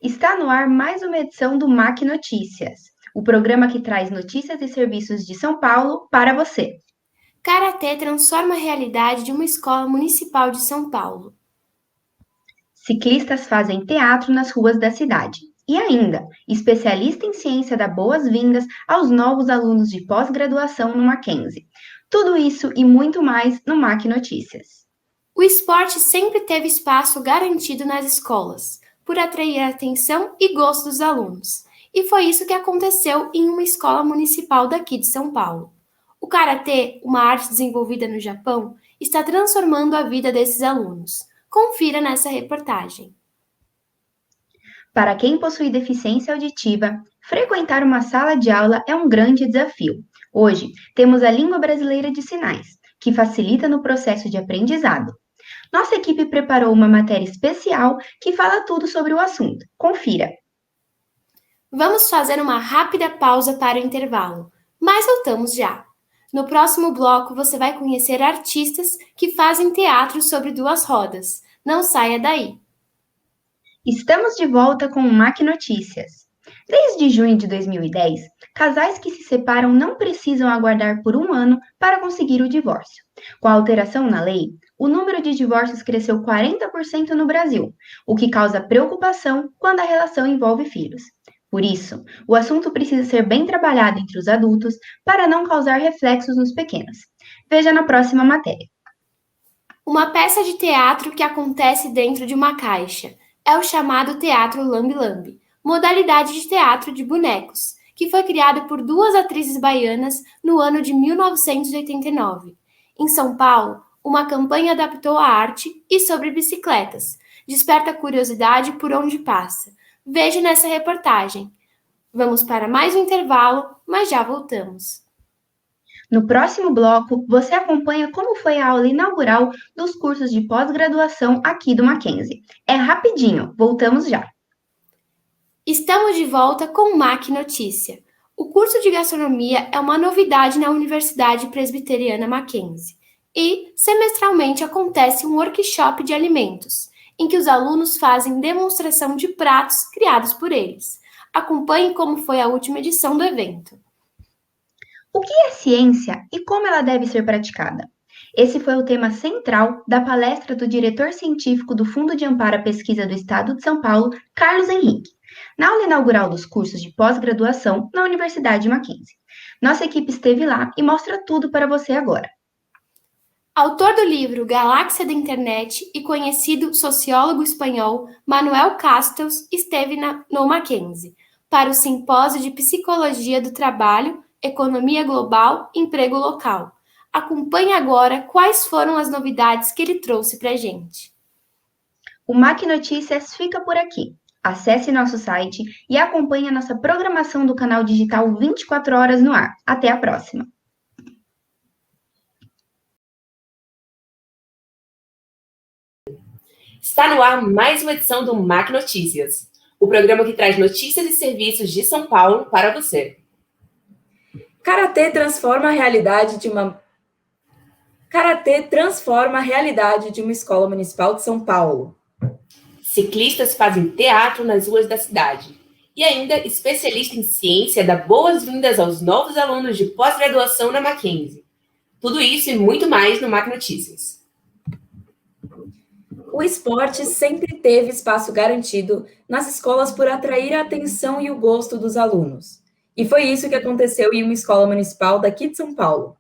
Está no ar mais uma edição do MAC Notícias, o programa que traz notícias e serviços de São Paulo para você. Karatê transforma a realidade de uma escola municipal de São Paulo. Ciclistas fazem teatro nas ruas da cidade. E ainda, especialista em ciência dá boas-vindas aos novos alunos de pós-graduação no Mackenzie. Tudo isso e muito mais no MAC Notícias. O esporte sempre teve espaço garantido nas escolas, por atrair a atenção e gosto dos alunos. E foi isso que aconteceu em uma escola municipal daqui de São Paulo. O karatê, uma arte desenvolvida no Japão, está transformando a vida desses alunos. Confira nessa reportagem. Para quem possui deficiência auditiva, frequentar uma sala de aula é um grande desafio. Hoje, temos a língua brasileira de sinais, que facilita no processo de aprendizado. Nossa equipe preparou uma matéria especial que fala tudo sobre o assunto. Confira! Vamos fazer uma rápida pausa para o intervalo, mas voltamos já. No próximo bloco, você vai conhecer artistas que fazem teatro sobre duas rodas. Não saia daí! Estamos de volta com o MAC Notícias. Desde junho de 2010, casais que se separam não precisam aguardar por um ano para conseguir o divórcio. Com a alteração na lei, o número de divórcios cresceu 40% no Brasil, o que causa preocupação quando a relação envolve filhos. Por isso, o assunto precisa ser bem trabalhado entre os adultos para não causar reflexos nos pequenos. Veja na próxima matéria. Uma peça de teatro que acontece dentro de uma caixa é o chamado teatro lambe-lambe, modalidade de teatro de bonecos, que foi criado por duas atrizes baianas no ano de 1989. Em São Paulo, uma campanha adaptou a arte e sobre bicicletas, desperta curiosidade por onde passa. Veja nessa reportagem. Vamos para mais um intervalo, mas já voltamos. No próximo bloco, você acompanha como foi a aula inaugural dos cursos de pós-graduação aqui do Mackenzie. É rapidinho, voltamos já. Estamos de volta com o MAC Notícia. O curso de gastronomia é uma novidade na Universidade Presbiteriana Mackenzie e, semestralmente, acontece um workshop de alimentos, em que os alunos fazem demonstração de pratos criados por eles. Acompanhe como foi a última edição do evento. O que é ciência e como ela deve ser praticada? Esse foi o tema central da palestra do diretor científico do Fundo de Amparo à Pesquisa do Estado de São Paulo, Carlos Henrique, na aula inaugural dos cursos de pós-graduação na Universidade Mackenzie. Nossa equipe esteve lá e mostra tudo para você agora. Autor do livro Galáxia da Internet e conhecido sociólogo espanhol Manuel Castells esteve no Mackenzie para o Simpósio de Psicologia do Trabalho, Economia Global e Emprego Local. Acompanhe agora quais foram as novidades que ele trouxe para a gente. O MAC Notícias fica por aqui. Acesse nosso site e acompanhe a nossa programação do canal digital 24 horas no ar. Até a próxima! Está no ar mais uma edição do MAC Notícias, o programa que traz notícias e serviços de São Paulo para você. Karatê transforma a realidade de uma escola municipal de São Paulo. Ciclistas fazem teatro nas ruas da cidade. E ainda, especialista em ciência dá boas-vindas aos novos alunos de pós-graduação na Mackenzie. Tudo isso e muito mais no MAC Notícias. O esporte sempre teve espaço garantido nas escolas por atrair a atenção e o gosto dos alunos. E foi isso que aconteceu em uma escola municipal daqui de São Paulo.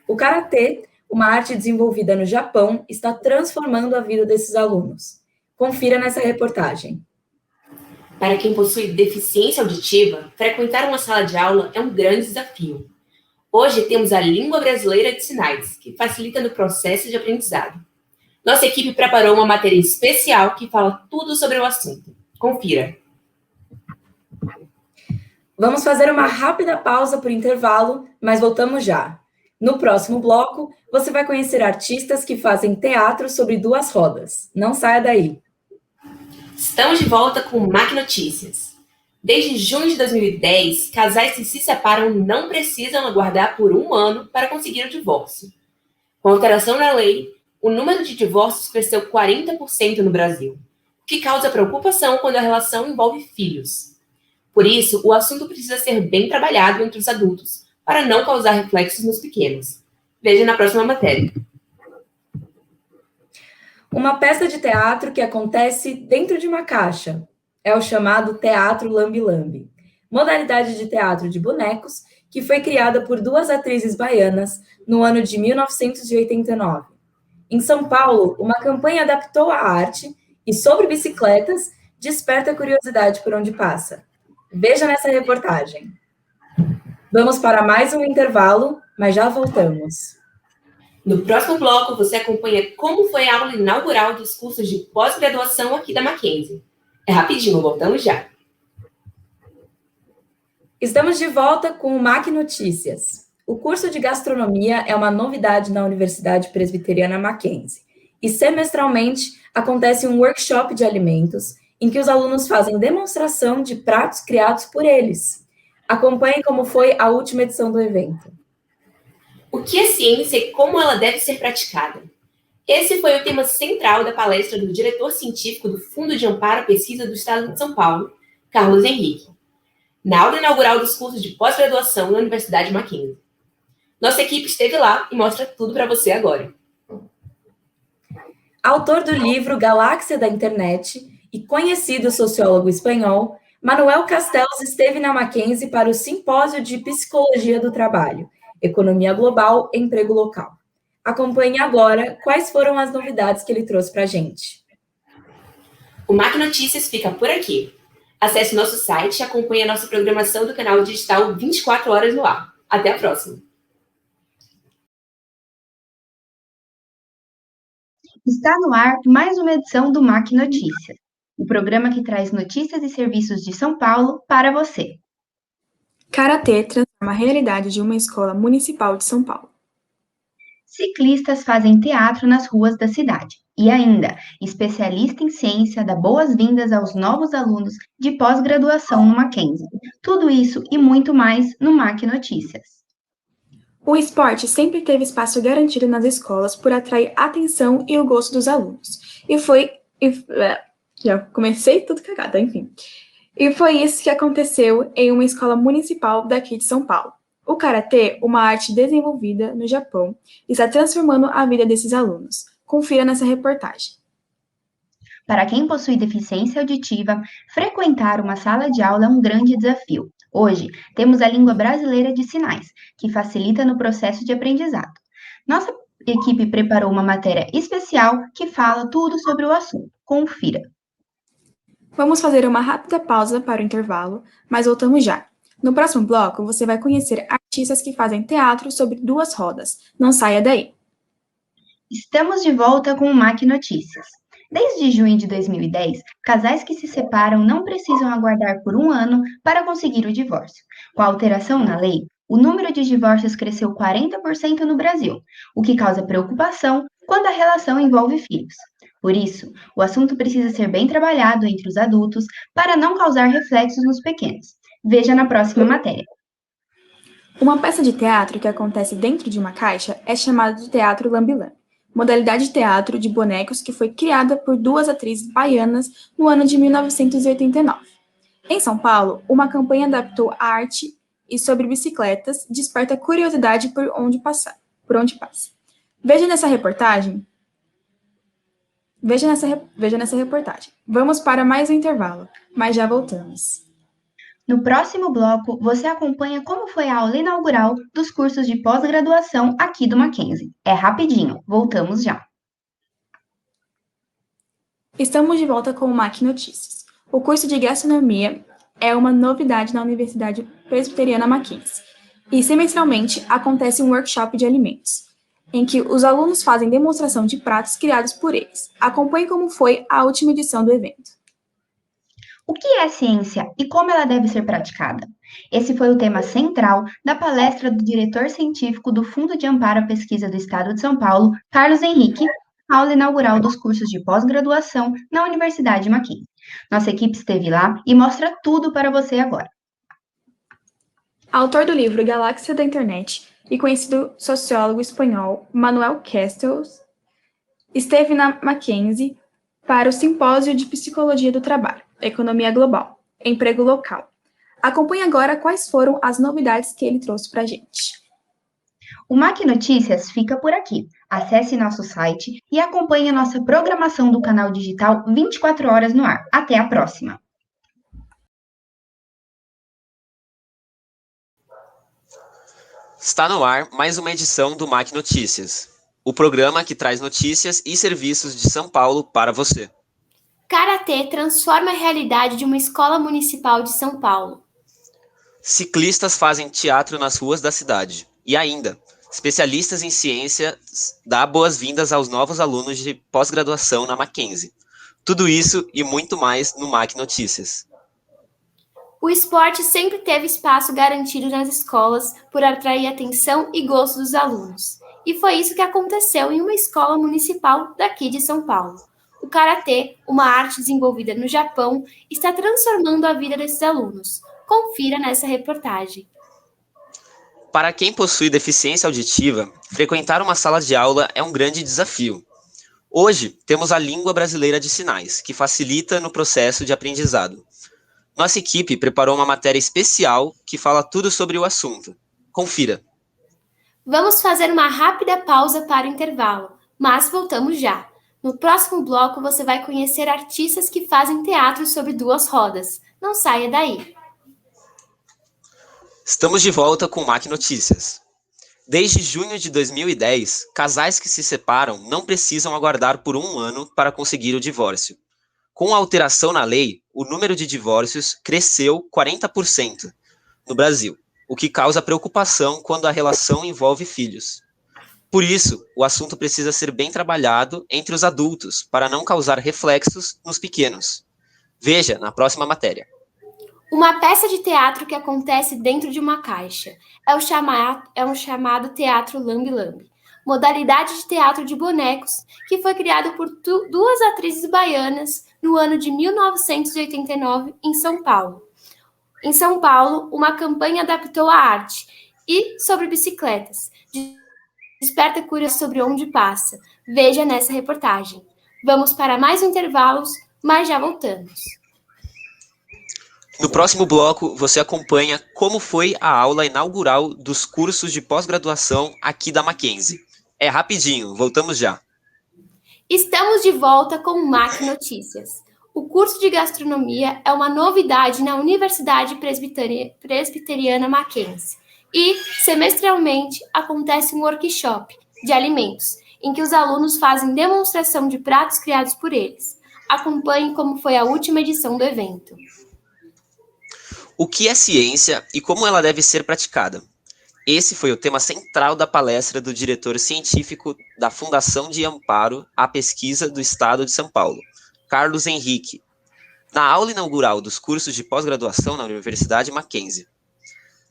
O karatê, uma arte desenvolvida no Japão, está transformando a vida desses alunos. Confira nessa reportagem. Para quem possui deficiência auditiva, frequentar uma sala de aula é um grande desafio. Hoje temos a língua brasileira de sinais, que facilita no processo de aprendizado. Nossa equipe preparou uma matéria especial que fala tudo sobre o assunto. Confira. Vamos fazer uma rápida pausa por intervalo, mas voltamos já. No próximo bloco, você vai conhecer artistas que fazem teatro sobre duas rodas. Não saia daí. Estamos de volta com o MAC Notícias. Desde junho de 2010, casais que se separam não precisam aguardar por um ano para conseguir o divórcio. Com a alteração na lei, o número de divórcios cresceu 40% no Brasil. o que causa preocupação quando a relação envolve filhos. Por isso, o assunto precisa ser bem trabalhado entre os adultos, para não causar reflexos nos pequenos. Veja na próxima matéria. Uma peça de teatro que acontece dentro de uma caixa é o chamado Teatro Lambe-Lambe, modalidade de teatro de bonecos que foi criada por duas atrizes baianas no ano de 1989. Em São Paulo, uma campanha adaptou a arte e, sobre bicicletas, desperta a curiosidade por onde passa. Veja nessa reportagem. Vamos para mais um intervalo, mas já voltamos. No próximo bloco, você acompanha como foi a aula inaugural dos cursos de pós-graduação aqui da Mackenzie. É rapidinho, voltamos já. Estamos de volta com o MAC Notícias. O curso de gastronomia é uma novidade na Universidade Presbiteriana Mackenzie e semestralmente acontece um workshop de alimentos em que os alunos fazem demonstração de pratos criados por eles. Acompanhe como foi a última edição do evento. O que é ciência e como ela deve ser praticada? Esse foi o tema central da palestra do diretor científico do Fundo de Amparo à Pesquisa do Estado de São Paulo, Carlos Henrique, na aula inaugural dos cursos de pós-graduação na Universidade Mackenzie. Nossa equipe esteve lá e mostra tudo para você agora. Autor do livro Galáxia da Internet e conhecido sociólogo espanhol, Manuel Castells esteve na Mackenzie para o Simpósio de Psicologia do Trabalho, Economia Global e Emprego Local. Acompanhe agora quais foram as novidades que ele trouxe para a gente. O MAC Notícias fica por aqui. Acesse nosso site e acompanhe a nossa programação do canal digital 24 horas no ar. Até a próxima! Está no ar mais uma edição do MAC Notícias, o programa que traz notícias e serviços de São Paulo para você. Karatê transforma a realidade de uma escola municipal de São Paulo. Ciclistas fazem teatro nas ruas da cidade. E ainda, especialista em ciência dá boas-vindas aos novos alunos de pós-graduação no Mackenzie. Tudo isso e muito mais no MAC Notícias. O esporte sempre teve espaço garantido nas escolas por atrair a atenção e o gosto dos alunos. Já comecei tudo cagada, enfim. E foi isso que aconteceu em uma escola municipal daqui de São Paulo. O karatê, uma arte desenvolvida no Japão, está transformando a vida desses alunos. Confira nessa reportagem. Para quem possui deficiência auditiva, frequentar uma sala de aula é um grande desafio. Hoje, temos a língua brasileira de sinais, que facilita no processo de aprendizado. Nossa equipe preparou uma matéria especial que fala tudo sobre o assunto. Confira. Vamos fazer uma rápida pausa para o intervalo, mas voltamos já. No próximo bloco, você vai conhecer artistas que fazem teatro sobre duas rodas. Não saia daí! Estamos de volta com o MAC Notícias. Desde junho de 2010, casais que se separam não precisam aguardar por um ano para conseguir o divórcio. Com a alteração na lei, o número de divórcios cresceu 40% no Brasil, o que causa preocupação quando a relação envolve filhos. Por isso, o assunto precisa ser bem trabalhado entre os adultos para não causar reflexos nos pequenos. Veja na próxima matéria. Uma peça de teatro que acontece dentro de uma caixa é chamada de Teatro Lambe-Lambe, modalidade de teatro de bonecos que foi criada por duas atrizes baianas no ano de 1989. Em São Paulo, uma campanha adaptou a arte e sobre bicicletas desperta curiosidade por onde passa. Veja nessa reportagem. Vamos para mais um intervalo, mas já voltamos. No próximo bloco, você acompanha como foi a aula inaugural dos cursos de pós-graduação aqui do Mackenzie. É rapidinho, voltamos já. Estamos de volta com o MAC Notícias. O curso de gastronomia é uma novidade na Universidade Presbiteriana Mackenzie e semestralmente acontece um workshop de alimentos, em que os alunos fazem demonstração de pratos criados por eles. Acompanhe como foi a última edição do evento. O que é ciência e como ela deve ser praticada? Esse foi o tema central da palestra do diretor científico do Fundo de Amparo à Pesquisa do Estado de São Paulo, Carlos Henrique, na aula inaugural dos cursos de pós-graduação na Universidade Mackenzie. Nossa equipe esteve lá e mostra tudo para você agora. Autor do livro Galáxia da Internet e conhecido sociólogo espanhol Manuel Castells esteve na Mackenzie para o Simpósio de Psicologia do Trabalho, Economia Global, Emprego Local. Acompanhe agora quais foram as novidades que ele trouxe para a gente. O Mac Notícias fica por aqui. Acesse nosso site e acompanhe a nossa programação do canal digital 24 horas no ar. Até a próxima! Está no ar mais uma edição do Mac Notícias, o programa que traz notícias e serviços de São Paulo para você. Karatê transforma a realidade de uma escola municipal de São Paulo. Ciclistas fazem teatro nas ruas da cidade. E ainda, especialistas em ciências dão boas-vindas aos novos alunos de pós-graduação na Mackenzie. Tudo isso e muito mais no Mac Notícias. O esporte sempre teve espaço garantido nas escolas por atrair atenção e gosto dos alunos. E foi isso que aconteceu em uma escola municipal daqui de São Paulo. O karatê, uma arte desenvolvida no Japão, está transformando a vida desses alunos. Confira nessa reportagem. Para quem possui deficiência auditiva, frequentar uma sala de aula é um grande desafio. Hoje, temos a língua brasileira de sinais, que facilita no processo de aprendizado. Nossa equipe preparou uma matéria especial que fala tudo sobre o assunto. Confira. Vamos fazer uma rápida pausa para o intervalo, mas voltamos já. No próximo bloco, você vai conhecer artistas que fazem teatro sobre duas rodas. Não saia daí. Estamos de volta com o Mac Notícias. Desde junho de 2010, casais que se separam não precisam aguardar por um ano para conseguir o divórcio. Com a alteração na lei, o número de divórcios cresceu 40% no Brasil, o que causa preocupação quando a relação envolve filhos. Por isso, o assunto precisa ser bem trabalhado entre os adultos para não causar reflexos nos pequenos. Veja na próxima matéria. Uma peça de teatro que acontece dentro de uma caixa. É um chamado teatro lambe-lambe. Modalidade de teatro de bonecos que foi criado por duas atrizes baianas no ano de 1989 em São Paulo. Em São Paulo, uma campanha adaptou a arte e sobre bicicletas. Desperta curiosidade sobre onde passa. Veja nessa reportagem. Vamos para mais um intervalo, mas já voltamos. No próximo bloco, você acompanha como foi a aula inaugural dos cursos de pós-graduação aqui da Mackenzie. É rapidinho, voltamos já. Estamos de volta com o Mac Notícias. O curso de gastronomia é uma novidade na Universidade Presbiteriana Mackenzie. E, semestralmente, acontece um workshop de alimentos, em que os alunos fazem demonstração de pratos criados por eles. Acompanhe como foi a última edição do evento. O que é ciência e como ela deve ser praticada? Esse foi o tema central da palestra do diretor científico da Fundação de Amparo à Pesquisa do Estado de São Paulo, Carlos Henrique, na aula inaugural dos cursos de pós-graduação na Universidade Mackenzie.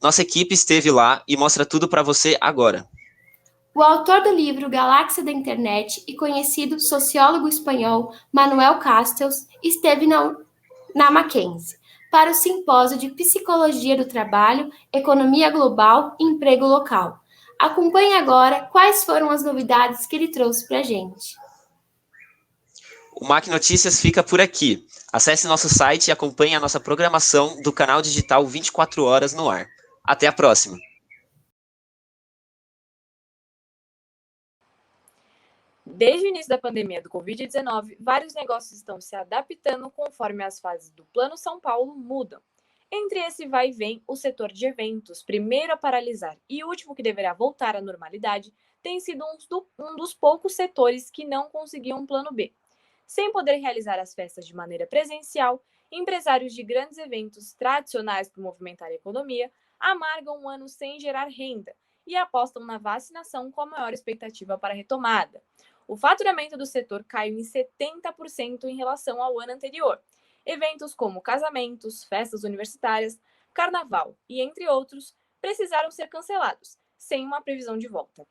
Nossa equipe esteve lá e mostra tudo para você agora. O autor do livro Galáxia da Internet e conhecido sociólogo espanhol Manuel Castells esteve na Mackenzie para o Simpósio de Psicologia do Trabalho, Economia Global e Emprego Local. Acompanhe agora quais foram as novidades que ele trouxe para a gente. O Mac Notícias fica por aqui. Acesse nosso site e acompanhe a nossa programação do canal digital 24 horas no ar. Até a próxima! Desde o início da pandemia do Covid-19, vários negócios estão se adaptando conforme as fases do Plano São Paulo mudam. Entre esse vai e vem, o setor de eventos, primeiro a paralisar e último que deverá voltar à normalidade, tem sido um dos poucos setores que não conseguiam um plano B. Sem poder realizar as festas de maneira presencial, empresários de grandes eventos tradicionais para movimentar a economia amargam um ano sem gerar renda e apostam na vacinação com a maior expectativa para a retomada. O faturamento do setor caiu em 70% em relação ao ano anterior. Eventos como casamentos, festas universitárias, carnaval e entre outros precisaram ser cancelados, sem uma previsão de volta.